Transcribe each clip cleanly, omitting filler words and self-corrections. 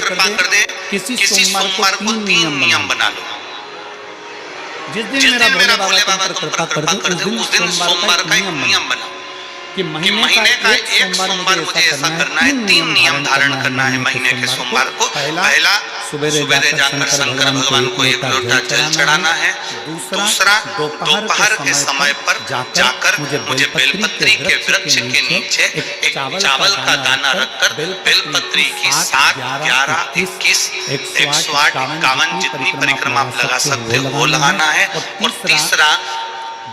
कृपा कर दे, किसी सोमवार को 3 नियम बना लो। जिस दिन मेरा भोले बाबा तुम पर कृपा कर दे, उस दिन सोमवार का एक नियम बना कि महीने का एक सोमवार मुझे ऐसा करना है, 3 नियम धारण करना है महीने के सोमवार को। पहला, सवेरे जाकर शंकर भगवान को 1 लोटा जल चढ़ाना है। दूसरा, दोपहर के समय पर जाकर मुझे बेलपत्री के वृक्ष के नीचे एक चावल का दाना रखकर बेलपत्री की 7, 11, 21, 108, 51 जितनी परिक्रमा आप लगा सकते हो वो लगाना है। और तीसरा,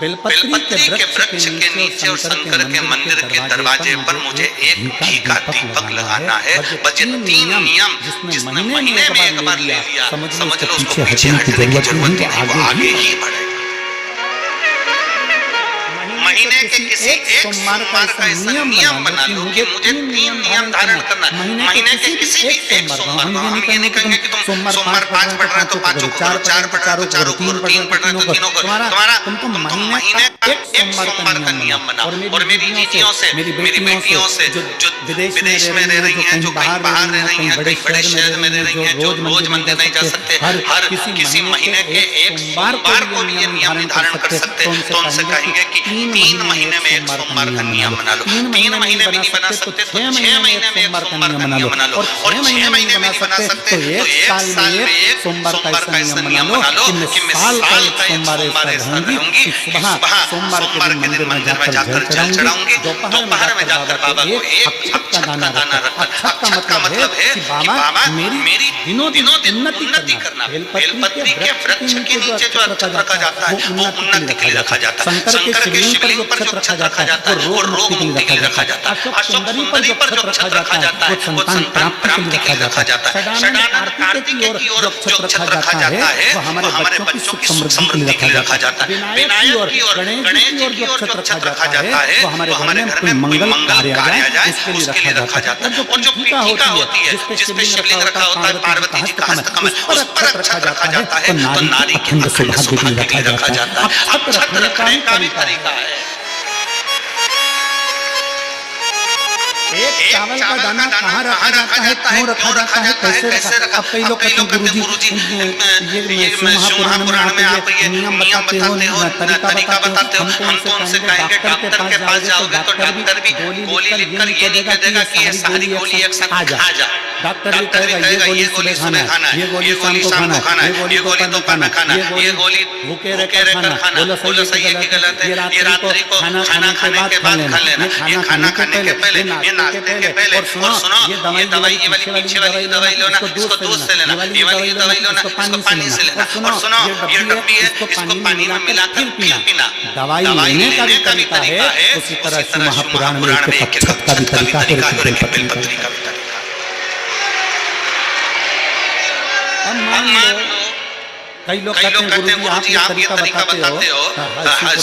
बेलपत्री के वृक्ष के नीचे और शंकर के मंदिर के दरवाजे पर मुझे एक घी का दीपक लगाना है। बस ये 3 नियम जिसने महीने में एक बार ले लिया, समझ लो उसको पीछे हटने की जरूरत नहीं, वो आगे ही बढ़े। महीने के किसी एक सोमवार का ऐसा नियम बना लो कि मुझे 3 नियम धारण करना है महीने के किसी भी एक सोमवार को। हम ये नहीं कहेंगे कि तुम सोमवार 5 पढ़ रहे हो तो 5 को करो, 4 पढ़ रहे हो तो 4 को करो, 3 पढ़ रहे हो तो 3 को। तुम्हारा तुमको महीने का एक सोमवार का नियम बनाओ। और मेरी जीजियों से, मेरी बेटियों से जो विदेश में रह रही हैं, जो कहीं बाहर रह रही हैं, कहीं बड़े शहर में रह रही हैं, जो रोज मंदिर नहीं जा सकते, हर किसी महीने के एक सोमवार को ये नियम धारण कर सकते, तो उनसे कहेंगे कि 3 महीने में एक सोमवार का नियम बना लो। 3 महीने में नहीं बना सकते तो 6 महीने में एक सोमवार का नियम बना लो। और 6 महीने में नहीं बना सकते तो 1 साल में एक सोमवार का ऐसा नियम बना लो कि मैं साल का एक सोमवार ऐसा रहूंगी कि सुबह सोमवार के दिन मंदिर में जाकर जल चढ़ाऊंगी, दोपहर में जाकर बाबा को एक अक्षत का दाना रखना। अक्षत का मतलब है कि बाबा मेरी दिनों दिन उन्नति करना। बेलपत्री के वृक्ष के नीचे जो अक्षत रखा जाता है वो उन्नति के लिए रखा जाता है। शंकर के शिवलिंग पर जो अक्षत रखा जाता है वो रोग मुक्ति के लिए रखा जाता है। अशोक सुंदरी पर जो अक्षत रखा जाता है वो संतान प्राप्ति के लिए रखा जाता है। षडानन कार्तिक की ओर जो अक्षत रखा जाता है वो हमारे बच्चों की सुख समृद्धि के लिए रखा जाता है। विनायक की ओर, गणेश की ओर जो अक्षत रखा जाता है वो हमारे घर में कोई मंगल कार्य आ जाए उसके लिए रखा जाता है। और जो पीठिका होती है जिस पे शिवलिंग रखा होता है पार्वती जी का हस्तकमल, उस पर अक्षत रखा जाता है तो नारी के अखंड सौभाग्य के लिए रखा जाता है। अक्षत रखने का भी तरीका है। एक चावल का दाना कहाँ रखा जाता है, क्यों रखा जाता है, कैसे रखा। अब कई लोग कहते हैं गुरुजी ये महापुराण में आप ये नियम बताते हो, तरीका बताते हो। हम तो उनसे कहेंगे डॉक्टर के पास जाओगे तो डॉक्टर भी गोली लिखकर ये नहीं कहेगा कि ये सारी गोली एक साथ खा जा। डॉक्टर भी कहेगा ये गोली सुबह खाना है, ये गोली शाम को खाना है, ये गोली दोपहर में खाना है, ये गोली भूखे रहकर खाना। बोलो सही है कि गलत है। ये रात्रि को खाना खाने के बाद खा लेना, ये खाना खाने के पहले, ये नाश्ते के पहले। और सुनो ये दवाई ये वाली पीछे वाली दवाई लो ना, इसको दूध से लेना, ये वाली दवाई लो ना, इसको पानी से लेना। और सुनो ये डब्बी है, इसको पानी में मिलाकर फिर पीना। दवाई लेने का भी तरीका है, उसी तरह से महापुराण में एक अक्षत का भी तरीका है, बेलपत्री का भी तरीका। अब मान लो कई लोग कहते हैं गुरुजी आप ये तरीका बताते हो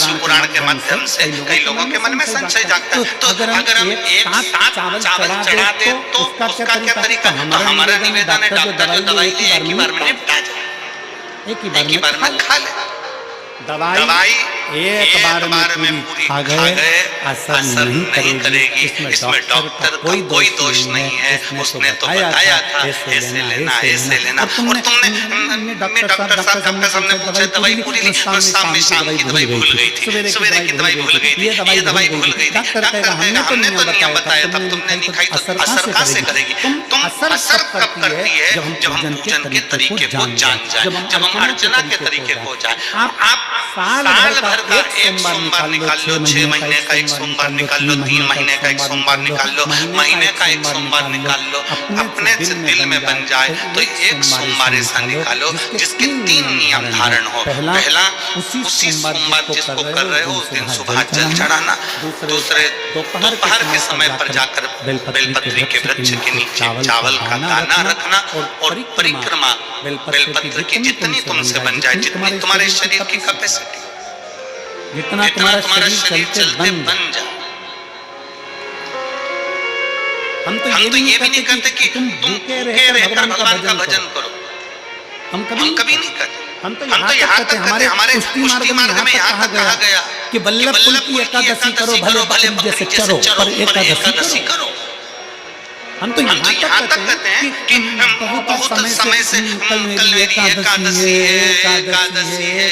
शिवपुराण के माध्यम से, कई लोगों के मन में संशय जागता है। तो अगर हम एक साथ चावल चढ़ाते तो उसका क्या तरीका। हमारा निवेदन है डॉक्टर जो दवाई ली एक ही बार में निपटा जाए, एक ही बार में खा ले। दवाई एक बार में पूरी खा गए असर नहीं करेगी। इसमें डॉक्टर का कोई दोष नहीं है, उसने तो बताया था ऐसे लेना। और तुमने डॉक्टर साहब सामने पूछा दवाई पूरी ली, और शाम की दवाई भूल गई थी, सवेरे की दवाई भूल गई थी, ये दवाई भूल गई थी। डॉक्टर कहेगा हमने तो नियम बताया था, तुमने नहीं खाई तो असर कहाँ से करेगी। तुम असर कब करती है जब हम पूजन के तरीके को जान जाए, जब हम अर्चना के तरीके को जाए। आप साल भर का एक सोमवार निकाल लो, 6 महीने का एक सोमवार निकाल लो, 3 महीने का एक सोमवार निकाल लो, महीने का एक सोमवार निकाल लो। अपने दिल में बन जाए तो एक सोमवार ऐसा निकालो जिसके 3 नियम धारण हो। पहला, उसी सोमवार जिसको कर रहे हो उस दिन सुबह जल चढ़ाना। दूसरे, दोपहर के समय पर जाकर बेलपत्री के वृक्ष के नीचे चावल का दाना रखना। और परिक्रमा बेलपत्र की जितनी तुमसे बन जाए, जितनी तुम्हारे शरीर की कैपेसिटी, जितना तुम्हारा शरीर चलते बन जाए। हम तो ये भी नहीं कहते कि तुम भूखे रहकर भगवान का भजन करो, हम कभी नहीं कहते। हम तो यहाँ तक कहते हमारे पुष्टि मार्ग में यहाँ तक कहा गया कि बल्लभ कुल की एकादशी करो, भले जैसे चरो पर एकादशी करो। हम तो यहाँ तक कहते हैं कि बहुत समय से कल मेरी एकादशी है, एकादशी है,